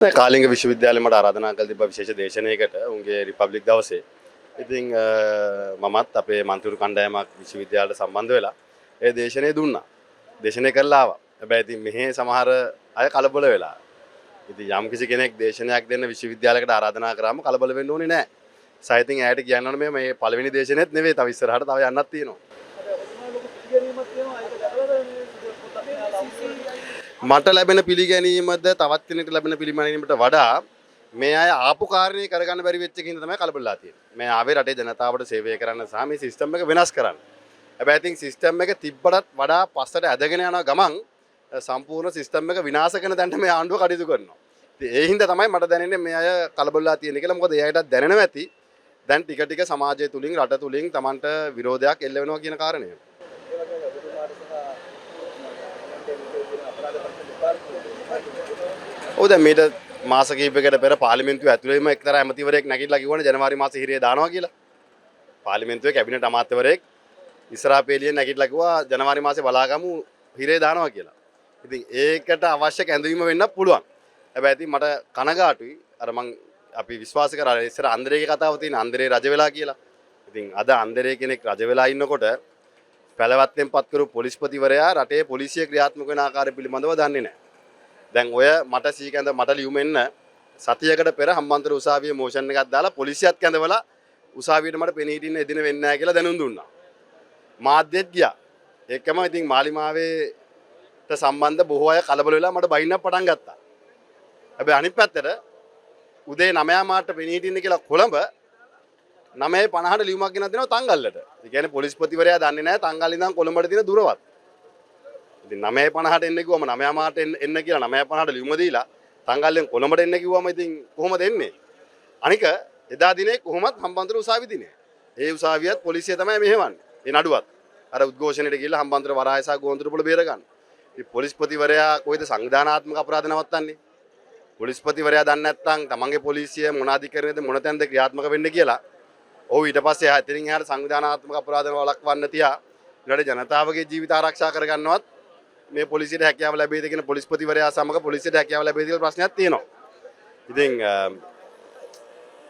කාලිංග විශ්වවිද්‍යාලේ මට ආරාධනා කළ තිබ්බ විශේෂ දේශනයකට උන්ගේ රිපබ්ලික් දවසේ. ඉතින් මමත් අපේ මන්ත්‍රීවරු කණ්ඩායමක් විශ්වවිද්‍යාලයට සම්බන්ධ වෙලා ඒ දේශනය දුන්නා. දේශනය කළා ආවා. හැබැයි ඉතින් මෙහි සමහර අය කලබල වෙලා. ඉතින් යම් කිසි කෙනෙක් දේශනයක් දෙන්න විශ්වවිද්‍යාලයකට ආරාධනා කරාම කලබල වෙන්න ඕනේ නැහැ. සයිතින් ඇයට කියන්න ඕනේ මේ පළවෙනි දේශනෙත් නෙවෙයි තව ඉස්සරහට තව යන්නත් තියෙනවා. මට ලැබෙන පිළිගැනීමද තවත් කෙනෙකුට ලැබෙන පිළිගැනීමට වඩා මේ අය ආපු කාරණේ කරගන්න බැරි වෙච්ච කින්ද තමයි කලබලලා තියෙන්නේ. මේ ආවේ රටේ ජනතාවට සේවය කරන්න සහ මේ සිස්ටම් එක වෙනස් කරන්න. හැබැයි ඉතින් සිස්ටම් එක තිබ්බටත් වඩා පස්සට ඇදගෙන යන ගමන් සම්පූර්ණ සිස්ටම් එක විනාශ කරන තැනට මේ ආණ්ඩුව කටයුතු කරනවා. ඉතින් ඒ හින්දා තමයි මට දැනෙන්නේ මේ අය කලබලලා තියෙන්නේ කියලා. මොකද එයාටත් දැනෙනවා ඇති දැන් ටික ටික සමාජය තුලින් රට තුලින් Tamanට විරෝධයක් එල්ල වෙනවා කියන කාරණය. ඔව් දැන් මේට මාස කිහිපයකට පෙර පාර්ලිමේන්තුව ඇතුළේම එක්තරා ඇමතිවරයෙක් නැගිටලා කිව්වනේ ජනවාරි මාසේ හිරේ දානවා කියලා. පාර්ලිමේන්තුවේ කැබිනට් අමාත්‍යවරයෙක් ඉස්රා පේලියෙන් නැගිටලා කිව්වා ජනවාරි මාසේ බලාගමු හිරේ දානවා කියලා. ඉතින් ඒකට අවශ්‍ය කැඳවීම වෙන්න පුළුවන්. හැබැයි ඉතින් මට කනගාටුයි අර අපි විශ්වාස කරා ඉස්සර අන්දරේගේ කතාව තියෙන අන්දරේ රජ වෙලා කියලා. ඉතින් අද අන්දරේ කෙනෙක් රජ වෙලා ඉන්නකොට පැලවත්තෙන් පත් කරු පොලිස්පතිවරයා රටේ පොලිසිය ක්‍රියාත්මක වෙන ආකාරය පිළිබඳව දන්නේ නැහැ. දැන් ඔය මට සීකඳ මට ලියුමෙන්න සතියකට පෙර හම්බන්තොට උසාවියේ මෝෂන් එකක් දාලා පොලිසියත් කැඳවලා උසාවියට මට පෙනී හිටින්න එදින වෙන්නේ නැහැ කියලා දැනුම් දුන්නා. මාධ්‍යෙත් ගියා. ඒකම ඉතින් මාලිමාවේට සම්බන්ධ බොහෝ අය කලබල වෙලා මට බයින්න පටන් ගත්තා. හැබැයි අනිත් පැත්තට උදේ 9 මාට පෙනී හිටින්න කියලා කොළඹ 9:50ට ලියුමක් ගෙනත් දෙනවා තංගල්ලට. ඒ කියන්නේ පොලිස්පතිවරයා දන්නේ නැහැ තංගල් ඉඳන් කොළඹට තියෙන දුරවත්. ඉතින් 9:50ට එන්න කිව්වම 9 මාට එන්න කියලා 9:50ට ලියුම දීලා තංගල්ලෙන් කොළඹට එන්න කිව්වම ඉතින් කොහොමද එන්නේ? අනික එදා දිනේ කොහොමත් හම්බන්තොට උසාවි දිනේ. ඒ උසාවියත් පොලිසිය තමයි මෙහෙවන්නේ. ඒ නඩුවත්. අර උද්ඝෝෂණයට ගිහිල්ලා හම්බන්තොට වරාය සහ ගෝන්තොටුපොළ බේර ගන්න. ඉතින් පොලිස්පතිවරයා කොයිද සංවිධානාත්මක අපරාධ නවත්තන්නේ? පොලිස්පතිවරයා දන්නේ නැත්නම් තමන්ගේ පොලිසිය මොන අධිකරණයද මොන තැනද ක්‍රියාත්මක වෙන්නේ කියලා. ඔව් ඊට පස්සේ එතනින් එහාට සංවිධානාත්මක අපරාධ වළක්වන්න තියා ඊළඟ ජනතාවගේ ජීවිත ආරක්ෂා කරගන්නවත් මේ පොලිසියට හැකියාව ලැබෙයිද කියන පොලිස්පතිවරයා සමග පොලිසියට හැකියාව ලැබෙයිද කියලා ප්‍රශ්නයක් තියෙනවා. ඉතින්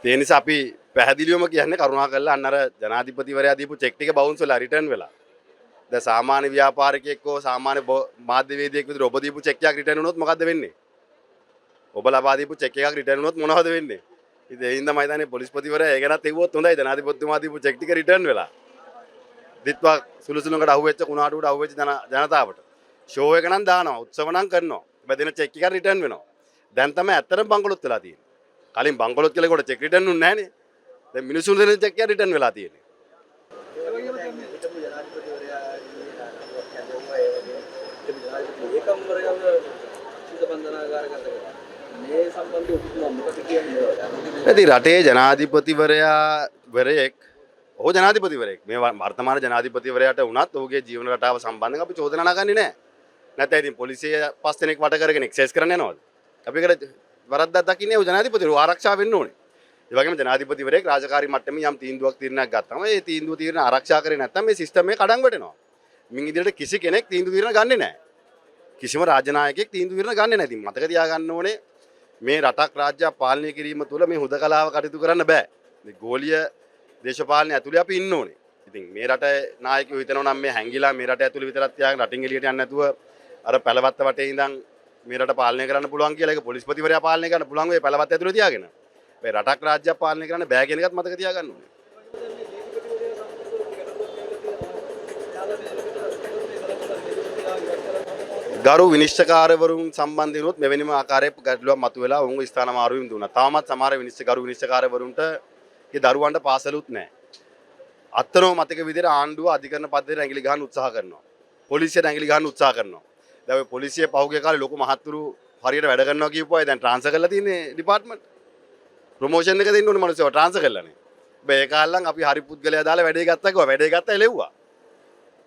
ඒ නිසා අපි පැහැදිලිවම කියන්නේ කරුණාකරලා අන්න අර ජනාධිපතිවරයා දීපු චෙක් ටික බවුන්ස් වෙලා රිටර්න් වෙලා. දැන් සාමාන්‍ය ව්‍යාපාරිකයෙක් හෝ සාමාන්‍ය මාධ්‍යවේදියෙක් විදිහට ඔබ දීපු චෙක් එකක් රිටර්න් වුණොත් මොකද්ද වෙන්නේ? ඔබ ලබා දීපු චෙක් එකක් රිටර්න් වුණොත් මොනවද වෙන්නේ? ඉතින් ඒ හින්දා මම හිතන්නේ පොලිස්පතිවරයා ඒ ගැනත් එව්වොත් හොඳයි. ජනාධිපතිතුමා දීපු චෙක් ටික රිටර්න් වෙලා. දිත්වා සුළුසුළුකට අහුවෙච්ච කුණාටුවට අහුවෙච්ච ජනතාවට ෂෝ එක නම් දානවා උත්සව නම් කරනවා. හැබැයි දෙන චෙක් එක රිටර්න් වෙනවා. දැන් තමයි ඇත්තටම බංකොලොත් වෙලා තියෙන්නේ. කලින් බංකොලොත් කියලා කොට චෙක් රිටර්න් වුන්නේ නැහනේ. දැන් මිනිසුන් දෙන චෙක් එක රිටර්න් වෙලා තියෙන්නේ. ඉතින් රටේ ජනාධිපතිවරයා වරයෙක් ඔහු ජනාධිපතිවරයෙක් මේ වර්තමාන ජනාධිපතිවරයාට වුණත් ඔහුගේ ජීවන රටාව සම්බන්ධව අපි චෝදනා නගන්නේ නැහැ. නැත්නම් ඉතින් පොලිසිය පස් දෙනෙක් වට කරගෙන එක්සයිස් කරන්න යනවද? අපි ඒකට වරද්දක් දකින්නේ ඔහු ජනාධිපතිවරු ආරක්ෂා වෙන්න ඕනේ. ඒ වගේම ජනාධිපතිවරයෙක් රාජකාරී මට්ටමේ යම් තීන්දුවක් ගත්තාම ඒ තීන්දුව ආරක්ෂා කරේ නැත්නම් මේ සිස්ටම් එක කඩන් වැටෙනවා. මින් ඉදිරියට කිසි කෙනෙක් තීන්දුව ගන්නෙ නැහැ. කිසිම රාජ්‍ය නායකයෙක් තීන්දුව ගන්නෙ නැහැ. ඉතින් මතක තියාගන්න ඕනේ මේ රටක් රාජ්‍යයක් පාලනය කිරීම තුළ මේ හුදකලාව කටයුතු කරන්න බෑ. මේ ගෝලීය දේශපාලනය ඇතුලේ අපි ඉන්න ඕනේ. ඉතින් මේ රටේ නායකයෝ හිතනවා නම් මේ හැංගිලා මේ රට ඇතුලේ විතරක් තියාගෙන රටින් එළියට යන්නේ නැතුව අර පැලවත්ත වටේ ඉඳන් මේ රට පාලනය කරන්න පුළුවන් කියලා ඒක පොලිස්පතිවරයා පාලනය කරන්න පුළුවන් වෙයි පැලවත්ත ඇතුලේ තියාගෙන. මේ රටක් රාජ්‍යයක් පාලනය කරන්න බෑ කියන එකත් මතක තියාගන්න ඕනේ. ගරු විනිශ්චයකාරවරුන් සම්බන්ධිනුත් මෙවැනිම ආකාරයක ගැටලුවක් මතුවෙලා වුන් ස්ථාන මාරුවීම් දුන්නා. තාමත් සමහර ගරු විනිශ්චයකාරවරුන්ට ඒ දරුවන්ට පාසලුත් නැහැ. අත්තරෝ මතක විදිහට ආණ්ඩුව අධිකරණ පද්ධතියට ඇඟිලි ගහන්න උත්සාහ කරනවා. පොලිසියට ඇඟිලි ගහන්න උත්සාහ කරනවා. දැන් ඔය පොලිසිය පහුගිය කාලේ ලොකු මහත්තුරු හරියට වැඩ කරනවා කියපුවා දැන් ට්‍රාන්ස්ෆර් කරලා තියෙන්නේ ඩිපාර්ට්මන්ට්. ප්‍රොමෝෂන් එක දෙන්න ඕනේ මිනිස්සුව ට්‍රාන්ස්ෆර් කරලානේ. හැබැයි ඒ කාලෙන් අපි හරි පුද්ගලයා දාලා වැඩේ ගත්තා කිව්වා. වැඩේ ගත්තා එලෙව්වා.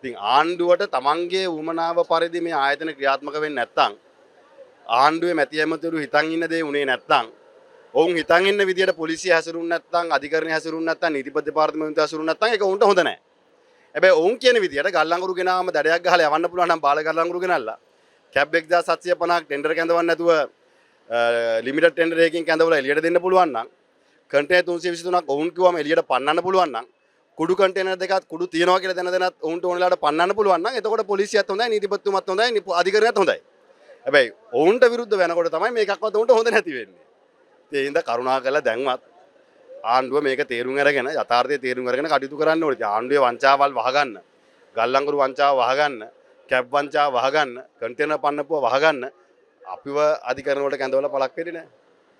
ඉතින් ආණ්ඩුවට තමන්ගේ උමනාව පරිදි මේ ආයතන ක්‍රියාත්මක වෙන්නේ නැත්නම් ආණ්ඩුවේ මැති ඇමතිවරු හිතන් ඉන්න දේ උනේ නැත්නම් ඔවුන් හිතන් ඉන්න විදියට පොලිසිය හැසිරුනේ නැත්නම් අධිකරණය හැසිරුනේ නැත්නම් නීතිපති දෙපාර්තමේන්තුව හැසිරුනේ නැත්නම් ඒක උන්ට හොඳ නැහැ. හැබැයි ඔවුන් කියන විදියට ගල්ලංගුරු ගෙනාවම දඩයක් ගහලා යවන්න පුළුවන් නම් බාල ගල්ලංගුරු ගෙනල්ලා කැබ් 1750ක් ටෙන්ඩර් කැඳවන්න නැතුව ලිමිටඩ් ටෙන්ඩර් එකකින් කැඳවලා එළියට දෙන්න පුළුවන් නම් කන්ටේනර් 323ක් ඔවුන් කිව්වම එළියට පන්නන්න පුළුවන් නම් කුඩු කන්ටේනර් දෙකත් කුඩු තියනවා කියලා දැනත් ඔවුන්ට ඕන වෙලාවට පන්නන්න පුළුවන් නම් එතකොට පොලිසියත් හොඳයි නීතිපතිතුමත් හොඳයි අධිකරණයත් හොඳයි. හැබැයි ඔවුන්ට විරුද්ධ වෙනකොට තමයි මේකක්වත් ඔවුන්ට හොඳ නැති වෙන්නේ. ඒ හින්දා කරුණාකරලා දැන්වත් ආණ්ඩුව මේක තේරුම් අරගෙන යථාර්ථය තේරුම් අරගෙන කටයුතු කරන්න ඕනේ. ආණ්ඩුවේ වංචාවල් වහගන්න, ගල්ලංගුරු වංචාව වහගන්න, කැබ් වංචාව වහගන්න, කන්ටේනර් පන්නපුව වහගන්න අපිව අධිකරණ වලට කැඳවලා පළක් වෙන්නේ නැහැ.